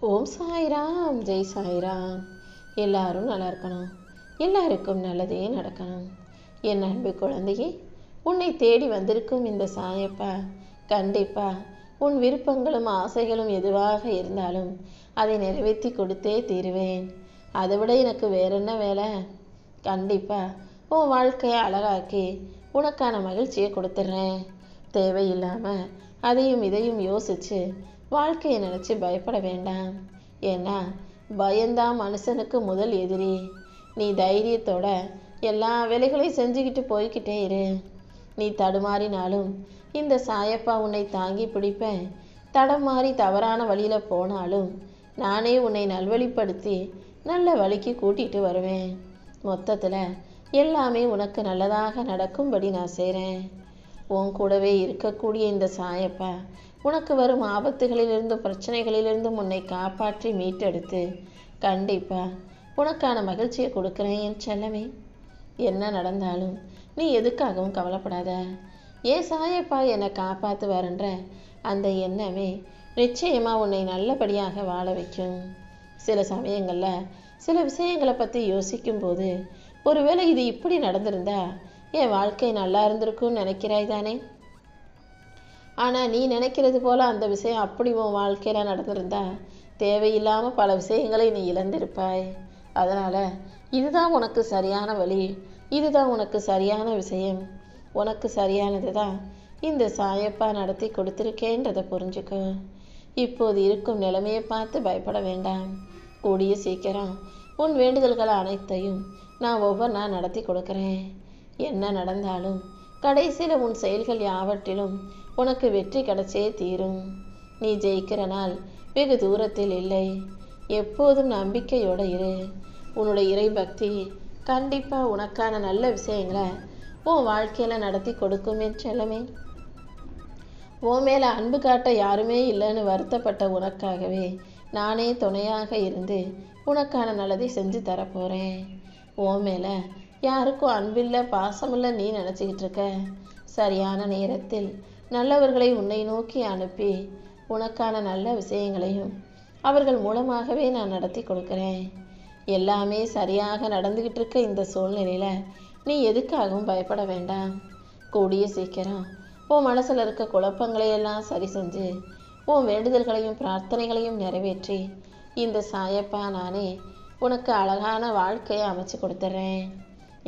ஓம் சாய்ராம், ஜெய் சாய்ராம். எல்லாரும் நல்லா இருக்கணும், எல்லாருக்கும் நல்லதே நடக்கணும். என் அன்பு குழந்தையே, உன்னை தேடி வந்திருக்கும் இந்த சாயப்பா கண்டிப்பா உன் விருப்பங்களும் ஆசைகளும் எதுவாக இருந்தாலும் அதை நிறைவேற்றி கொடுத்தே தீருவேன். அதை விட எனக்கு வேற என்ன வேலை? கண்டிப்பா உன் வாழ்க்கையை அழகாக்கி உனக்கான மகிழ்ச்சியை கொடுத்துட்றேன். தேவையில்லாமல் அதையும் இதையும் யோசித்து வாழ்க்கையை நினச்சி பயப்பட வேண்டாம். ஏன்னா பயந்தான் மனுஷனுக்கு முதல் எதிரி. நீ தைரியத்தோட எல்லா வேலைகளையும் செஞ்சுக்கிட்டு போய்கிட்டே இரு. நீ தடுமாறினாலும் இந்த சாயப்பா உன்னை தாங்கி பிடிப்பேன். தடமாறி தவறான வழியில் போனாலும் நானே உன்னை நல்வழிப்படுத்தி நல்ல வழிக்கு கூட்டிகிட்டு வருவேன். மொத்தத்தில் எல்லாமே உனக்கு நல்லதாக நடக்கும்படி நான் செய்கிறேன். உன் கூடவே இருக்கக்கூடிய இந்த சாயப்பா உனக்கு வரும் ஆபத்துகளிலிருந்தும் பிரச்சனைகளிலிருந்தும் உன்னை காப்பாற்றி மீட்டெடுத்து கண்டிப்பா உனக்கான மகிழ்ச்சியை கொடுக்குறேன் என் செல்லமே. என்ன நடந்தாலும் நீ எதுக்காகவும் கவலைப்படாத. ஏன் சாயப்பா என்னை காப்பாற்றுவாருன்ற அந்த எண்ணமே நிச்சயமாக உன்னை நல்லபடியாக வாழ வைக்கும். சில சமயங்களில் சில விஷயங்களை பற்றி யோசிக்கும்போது ஒருவேளை இது இப்படி நடந்திருந்தா என் வாழ்க்கை நல்லா இருந்திருக்கும்னு நினைக்கிறாய் தானே. ஆனால் நீ நினைக்கிறது போல் அந்த விஷயம் அப்படி உன் வாழ்க்கையில் நடந்திருந்தா தேவையில்லாமல் பல விஷயங்களை நீ இழந்திருப்பாய். அதனால் இதுதான் உனக்கு சரியான வழி, இதுதான் உனக்கு சரியான விஷயம், உனக்கு சரியானது தான் இந்த சாயப்பா நடத்தி கொடுத்துருக்கேன்றதை புரிஞ்சுக்கோ. இப்போது இருக்கும் நிலைமையை பார்த்து பயப்பட வேண்டாம். கூடிய சீக்கிரம் உன் வேண்டுதல்கள் அனைத்தையும் நான் ஒவ்வொன்றா நடத்தி கொடுக்குறேன். என்ன நடந்தாலும் கடைசியில் உன் செயல்கள் யாவற்றிலும் உனக்கு வெற்றி கிடைச்சே தீரும். நீ ஜெயிக்கிற நாள் வெகு தூரத்தில் இல்லை. எப்போதும் நம்பிக்கையோடு இரு. உன்னுடைய இறை பக்தி கண்டிப்பாக உனக்கான நல்ல விஷயங்களை உன் வாழ்க்கையில் நடத்தி கொடுக்கும் என் செல்லமே. உன் மேலே அன்பு காட்ட யாருமே இல்லைன்னு வருத்தப்பட்ட உனக்காகவே நானே துணையாக இருந்து உனக்கான நல்லதை செஞ்சு தரப்போகிறேன். உன் மேலே யாருக்கும் அன்பில்லை பாசமில்லை நீ நினச்சிக்கிட்டு இருக்க. சரியான நேரத்தில் நல்லவர்களை உன்னை நோக்கி அனுப்பி உனக்கான நல்ல விஷயங்களையும் அவர்கள் மூலமாகவே நான் நடத்தி கொடுக்குறேன். எல்லாமே சரியாக நடந்துக்கிட்டு இருக்க இந்த சூழ்நிலையில் நீ எதுக்காகவும் பயப்பட வேண்டாம். கூடிய சீக்கிரம் உன் மனசில் இருக்க குழப்பங்களையெல்லாம் சரி செஞ்சு உன் வேண்டுதல்களையும் பிரார்த்தனைகளையும் நிறைவேற்றி இந்த சாயப்பா நானே உனக்கு அழகான வாழ்க்கையை அமைச்சு கொடுத்துட்றேன்.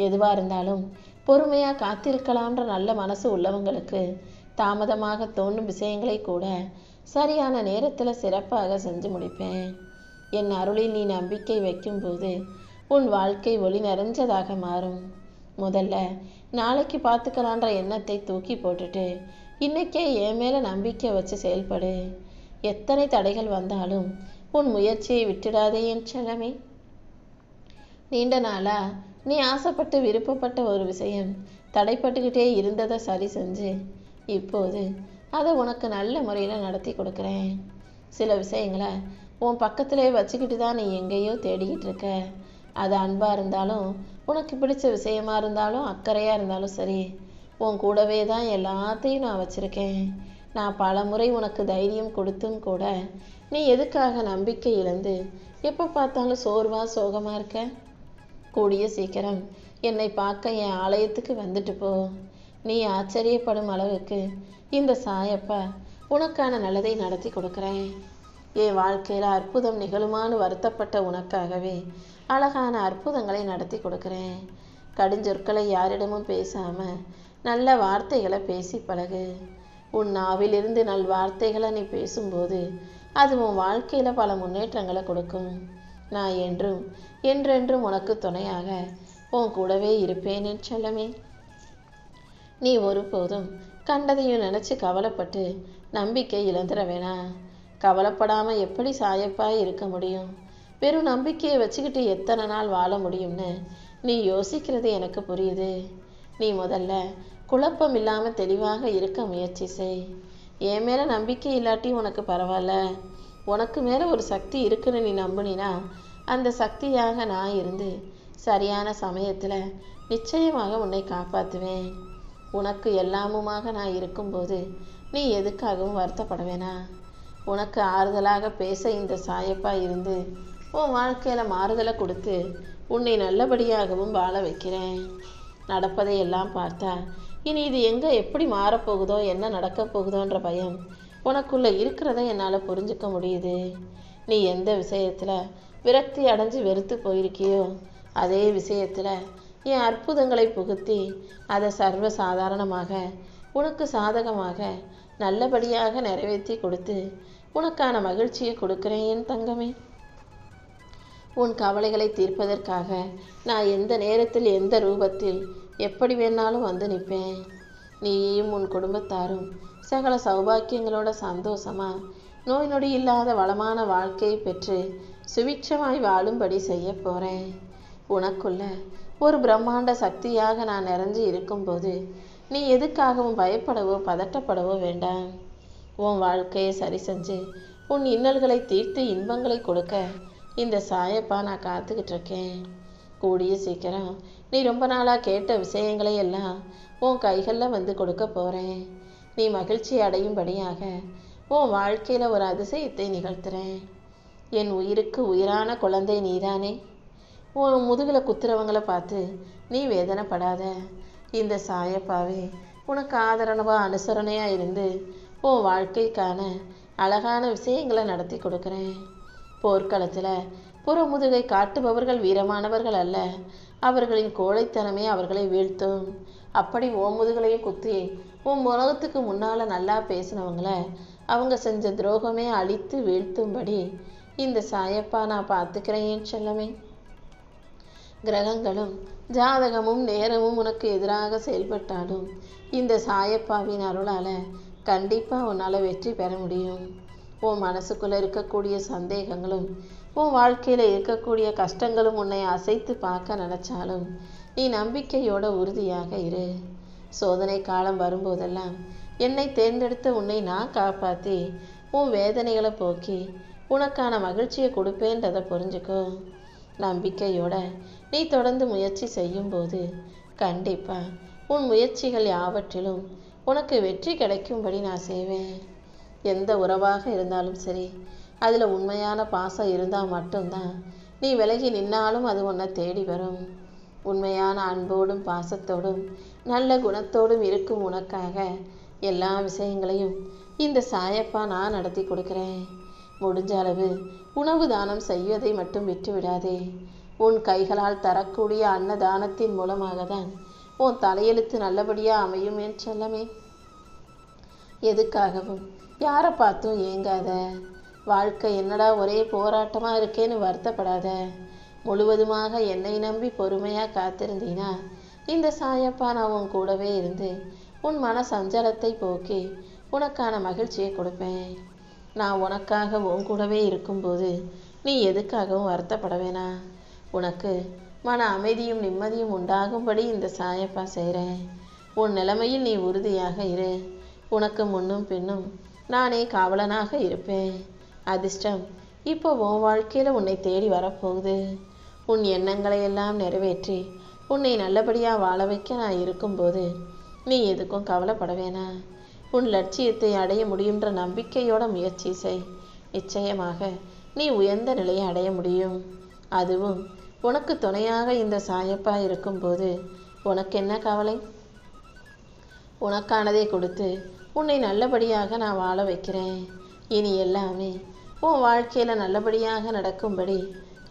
எதுவாக இருந்தாலும் பொறுமையாக காத்திருக்கலான்ற நல்ல மனசு உள்ளவங்களுக்கு தாமதமாக தோன்றும் விஷயங்களை கூட சரியான நேரத்தில் சிறப்பாக செஞ்சு முடிப்பேன். என் அருளில் நீ நம்பிக்கை வைக்கும்போது உன் வாழ்க்கை ஒளி நிறைஞ்சதாக மாறும். முதல்ல நாளைக்கு பார்த்துக்கலான்ற எண்ணத்தை தூக்கி போட்டுட்டு இன்னைக்கே என் மேலே நம்பிக்கை வச்சு செயல்படு. எத்தனை தடைகள் வந்தாலும் உன் முயற்சியை விட்டுடாதே என் செல்லமே. நீண்ட நாளா நீ ஆசைப்பட்டு விருப்பப்பட்ட ஒரு விஷயம் தடைப்பட்டுக்கிட்டே இருந்ததை சரி செஞ்சு இப்போது அதை உனக்கு நல்ல முறையில் நடத்தி கொடுக்குறேன். சில விஷயங்களை உன் பக்கத்திலே வச்சுக்கிட்டு தான் நீ எங்கேயோ தேடிக்கிட்டு இருக்க. அது அன்பாக இருந்தாலும் உனக்கு பிடிச்ச விஷயமா இருந்தாலும் அக்கறையாக இருந்தாலும் சரி, உன் கூடவே தான் எல்லாத்தையும் நான் வச்சுருக்கேன். நான் பல முறை உனக்கு தைரியம் கொடுத்தும் கூட நீ எதுக்காக நம்பிக்கை இழந்து எப்போ பார்த்தாலும் சோர்வாக சோகமாக இருக்க? கூடிய சீக்கிரம் என்னை பார்க்க என் ஆலயத்துக்கு வந்துட்டு போ. நீ ஆச்சரியப்படும் அளவுக்கு இந்த சாயப்பா உனக்கான நல்லதை நடத்தி கொடுக்குறேன். என் வாழ்க்கையில் அற்புதம் நிகழுமான்னு வருத்தப்பட்ட உனக்காகவே அழகான அற்புதங்களை நடத்தி கொடுக்குறேன். கடுஞ்சொற்களை யாரிடமும் பேசாமல் நல்ல வார்த்தைகளை பேசி பழகு. உன் நாவிலிருந்து நல் வார்த்தைகளை நீ பேசும்போது அது உன் வாழ்க்கையில் பல முன்னேற்றங்களை கொடுக்கும். நான் என்றென்றும் உனக்கு துணையாக உன் கூடவே இருப்பேன் என் செல்லமே. நீ ஒருபோதும் கண்டதையும் நினச்சி கவலைப்பட்டு நம்பிக்கை இழந்துட வேணாம். கவலைப்படாமல் எப்படி சாயப்பா இருக்க முடியும்? வெறும் நம்பிக்கையை வச்சுக்கிட்டு எத்தனை நாள் வாழ முடியும்னு நீ யோசிக்கிறது எனக்கு புரியுது. நீ முதல்ல குழப்பம் இல்லாமல் தெளிவாக இருக்க முயற்சி செய். என் மேலே நம்பிக்கை இல்லாட்டி உனக்கு பரவாயில்ல. உனக்கு மேலே ஒரு சக்தி இருக்குன்னு நீ நம்பினா அந்த சக்தியாக நான் இருந்து சரியான சமயத்தில் நிச்சயமாக உன்னை காப்பாற்றுவேன். உனக்கு எல்லாமுமாக நான் இருக்கும்போது நீ எதுக்காகவும் வருத்தப்பட வேணாம். உனக்கு ஆறுதலாக பேச இந்த சாயப்பா இருந்து உன் வாழ்க்கையில் மாறுதலை கொடுத்து உன்னை நல்லபடியாகவும் வாழ வைக்கிறேன். நடப்பதை எல்லாம் பார்த்தா இனி இது எங்கே எப்படி மாறப்போகுதோ, என்ன நடக்க போகுதோன்ற பயம் உனக்குள்ளே இருக்கிறத என்னால் புரிஞ்சுக்க முடியுது. நீ எந்த விஷயத்தில் விரக்தி அடைஞ்சு வெறுத்து போயிருக்கியோ அதே விஷயத்தில் என் அற்புதங்களை புகுத்தி அதை சர்வ சாதாரணமாக உனக்கு சாதகமாக நல்லபடியாக நிறைவேற்றி கொடுத்து உனக்கான மகிழ்ச்சியை கொடுக்கிறேன் என் தங்கமே. உன் கவலைகளை தீர்ப்பதற்காக நான் எந்த நேரத்தில் எந்த ரூபத்தில் எப்படி வேணாலும் வந்து நிற்பேன். நீயும் உன் குடும்பத்தாரும் சகல சௌபாக்கியங்களோட சந்தோஷமா நோய் நொடி இல்லாத வளமான வாழ்க்கையை பெற்று சுபிட்சமாய் வாழும்படி செய்ய போகிறேன். உனக்குள்ள ஒரு பிரம்மாண்ட சக்தியாக நான் நிறைஞ்சு இருக்கும்போது நீ எதுக்காகவும் பயப்படவோ பதட்டப்படவோ வேண்டாம். உன் வாழ்க்கையை சரி செஞ்சு உன் இன்னல்களை தீர்த்து இன்பங்களை கொடுக்க இந்த சாயப்பா நான் காத்துக்கிட்டு இருக்கேன். கூடிய சீக்கிரம் நீ ரொம்ப நாளாக கேட்ட விஷயங்களை எல்லாம் உன் கைகளில் வந்து கொடுக்க போகிறேன். நீ மகிழ்ச்சி அடையும்படியாக உன் வாழ்க்கையில் ஒரு அதிசயத்தை நிகழ்த்துறேன். என் உயிருக்கு உயிரான குழந்தை நீதானே. உன் முதுகில் குத்துறவங்களை பார்த்து நீ வேதனைப்படாத. இந்த சாயப்பாவே உனக்கு ஆதரவாக அனுசரணையாக இருந்து உன் வாழ்க்கைக்கான அழகான விஷயங்களை நடத்தி கொடுக்குறேன். போர்க்களத்தில் புறமுதுகை காட்டுபவர்கள் வீரமானவர்கள் அல்ல, அவர்களின் கோழைத்தனமே அவர்களை வீழ்த்தும். அப்படி உன் முதுகலையும் குத்தி உன் முகத்துக்கு முன்னால் நல்லா பேசினவங்கள அவங்க செஞ்ச துரோகமே அழித்து வீழ்த்தும்படி இந்த சாயப்பா நான் பார்த்துக்கிறேன் செல்லமே. கிரகங்களும் ஜாதகமும் நேரமும் உனக்கு எதிராக செயல்பட்டாலும் இந்த சாயப்பாவின் அருளால் கண்டிப்பாக உன்னால் வெற்றி பெற முடியும். உன் மனசுக்குள்ளே இருக்கக்கூடிய சந்தேகங்களும் உன் வாழ்க்கையில் இருக்கக்கூடிய கஷ்டங்களும் உன்னை அசைத்து பார்க்க நினச்சாலும் நீ நம்பிக்கையோட உறுதியாக இரு. சோதனை காலம் வரும்போதெல்லாம் என்னை தேர்ந்தெடுத்த உன்னை நான் காப்பாற்றி உன் வேதனைகளை போக்கி உனக்கான மகிழ்ச்சியை கொடுப்பேன்றதை புரிஞ்சுக்கோ. நம்பிக்கையோட நீ தொடர்ந்து முயற்சி செய்யும்போது கண்டிப்பாக உன் முயற்சிகள் யாவற்றிலும் உனக்கு வெற்றி கிடைக்கும்படி நான் செய்வேன். எந்த உறவாக இருந்தாலும் சரி, அதில் உண்மையான பாசம் இருந்தால் மட்டும்தான் நீ விலகி நின்னாலும் அது உன்னை தேடி வரும். உண்மையான அன்போடும் பாசத்தோடும் நல்ல குணத்தோடும் இருக்கும் உனக்காக எல்லா விஷயங்களையும் இந்த சாயப்பா நான் நடத்தி கொடுக்குறேன். முடிஞ்ச அளவு உணவு தானம் செய்வதை மட்டும் விட்டு விடாதே. உன் கைகளால் தரக்கூடிய அன்னதானத்தின் மூலமாக தான் உன் தலையெழுத்து நல்லபடியாக அமையும் என் செல்லமே. எதுக்காகவும் யாரை பார்த்தும் ஏங்காத. வாழ்க்கை என்னடா ஒரே போராட்டமாக இருக்கேன்னு வருத்தப்படாத. முழுவதுமாக என்னை நம்பி பொறுமையாக காத்திருந்தீனா இந்த சாயப்பா நான் உன் கூடவே இருந்து உன் மன சஞ்சலத்தை போக்கி உனக்கான மகிழ்ச்சியை கொடுப்பேன். நான் உனக்காக உன் கூடவே இருக்கும்போது நீ எதுக்காகவும் வருத்தப்பட வேணாம். உனக்கு மன அமைதியும் நிம்மதியும் உண்டாகும்படி இந்த சாயப்பா செய்கிறேன். உன் நிலைமையில் நீ உறுதியாக இரு. உனக்கு முன்னும் பின்னும் நானே காவலனாக இருப்பேன். அதிர்ஷ்டம் இப்போ உன் வாழ்க்கையில் உன்னை தேடி வரப்போகுது. உன் எண்ணங்களை எல்லாம் நிறைவேற்றி உன்னை நல்லபடியாக வாழ வைக்க நான் இருக்கும்போது நீ எதுக்கும் கவலைப்பட வேணாம். உன் லட்சியத்தை அடைய முடியுன்ற நம்பிக்கையோட முயற்சி செய். நிச்சயமாக நீ உயர்ந்த நிலையை அடைய முடியும். அதுவும் உனக்கு துணையாக இந்த சாயப்பா இருக்கும்போது உனக்கு என்ன கவலை? உனக்கானதை கொடுத்து உன்னை நல்லபடியாக நான் வாழ வைக்கிறேன். இனி எல்லாமே உன் வாழ்க்கையில் நல்லபடியாக நடக்கும்படி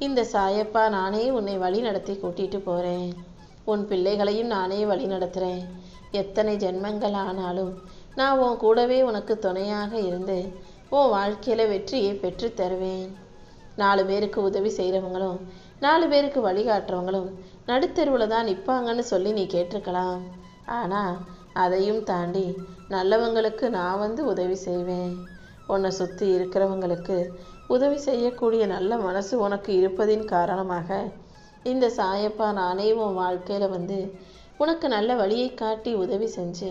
இந்த சாயப்பா நானே உன்னை வழி நடத்தி கூட்டிகிட்டு போகிறேன். உன் பிள்ளைகளையும் நானே வழி நடத்துகிறேன். எத்தனை ஜென்மங்கள் ஆனாலும் நான் உன் கூடவே உனக்கு துணையாக இருந்து உன் வாழ்க்கையில் வெற்றியை பெற்று தருவேன். 4 பேருக்கு உதவி செய்கிறவங்களும் 4 பேருக்கு வழிகாட்டுறவங்களும் நடுத்தெருவில் தான் நிற்பாங்கன்னு சொல்லி நீ கேட்டிருக்கலாம். ஆனால் அதையும் தாண்டி நல்லவங்களுக்கு நான் வந்து உதவி செய்வேன். உன்னை சுற்றி இருக்கிறவங்களுக்கு உதவி செய்யக்கூடிய நல்ல மனசு உனக்கு இருப்பதின் காரணமாக இந்த சாயப்பா நானே உன் வாழ்க்கையில் வந்து உனக்கு நல்ல வழியை காட்டி உதவி செஞ்சு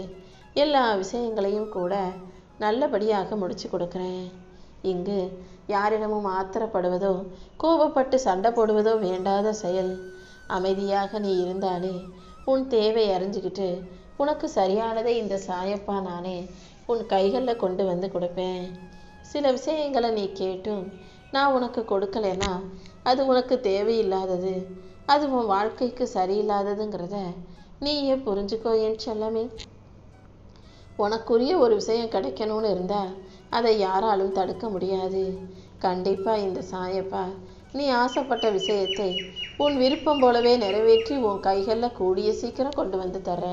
எல்லா விஷயங்களையும் கூட நல்லபடியாக முடிச்சு கொடுக்குறேன். இங்கு யாரிடமும் ஆத்திரப்படுவதோ கோபப்பட்டு சண்டை போடுவதோ வேண்டாத செயல். அமைதியாக நீ இருந்தாலே உன் தேவை அறிஞ்சிக்கிட்டு உனக்கு சரியானதை இந்த சாயப்பா நானே உன் கைகளில் கொண்டு வந்து கொடுப்பேன். சில விஷயங்களை நீ கேட்டும் நான் உனக்கு கொடுக்கலைன்னா அது உனக்கு தேவையில்லாதது, அது உன் வாழ்க்கைக்கு சரியில்லாததுங்கிறத நீயே புரிஞ்சுக்கோ என் செல்லமே. உனக்குரிய ஒரு விஷயம் கிடைக்கணும்னு இருந்தா அதை யாராலும் தடுக்க முடியாது. கண்டிப்பா இந்த சாயப்பா நீ ஆசைப்பட்ட விஷயத்தை உன் விருப்பம் போலவே நிறைவேற்றி உன் கைகளில் கூடிய சீக்கிரம் கொண்டு வந்து தர்றேன்.